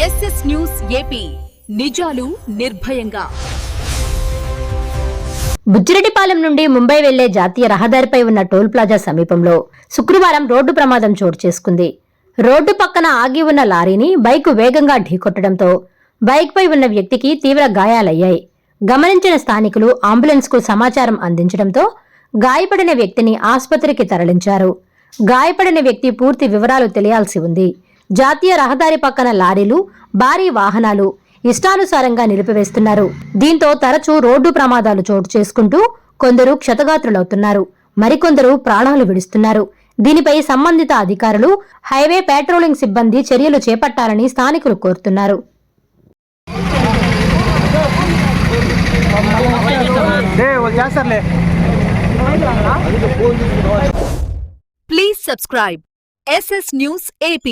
SS news AP, నిజాలు నిర్భయంగా. బుచ్చిరెడ్డిపాలెం నుండి ముంబై వెళ్లే జాతీయ రహదారిపై ఉన్న టోల్ ప్లాజా సమీపంలో శుక్రవారం రోడ్డు ప్రమాదం చోటు చేసుకుంది. రోడ్డు పక్కన ఆగి ఉన్న లారీని బైకు వేగంగా ఢీకొట్టడంతో బైక్పై ఉన్న వ్యక్తికి తీవ్ర గాయాలయ్యాయి. గమనించిన స్థానికులు అంబులెన్స్కు సమాచారం అందించడంతో గాయపడిన వ్యక్తిని ఆసుపత్రికి తరలించారు. గాయపడిన వ్యక్తి పూర్తి వివరాలు తెలియాల్సి ఉంది. జాతీయ రహదారి పక్కన లారీలు, భారీ వాహనాలు ఇష్టానుసారంగా నిలిపివేస్తున్నారు. దీంతో తరచూ రోడ్డు ప్రమాదాలు చోటు చేసుకుంటూ కొందరు క్షతగాత్రులవుతున్నారు, మరికొందరు ప్రాణాలు విడుస్తున్నారు. దీనిపై సంబంధిత అధికారులు, హైవే పెట్రోలింగ్ సిబ్బంది చర్యలు చేపట్టాలని స్థానికులు కోరుతున్నారు. Please subscribe SS News AP.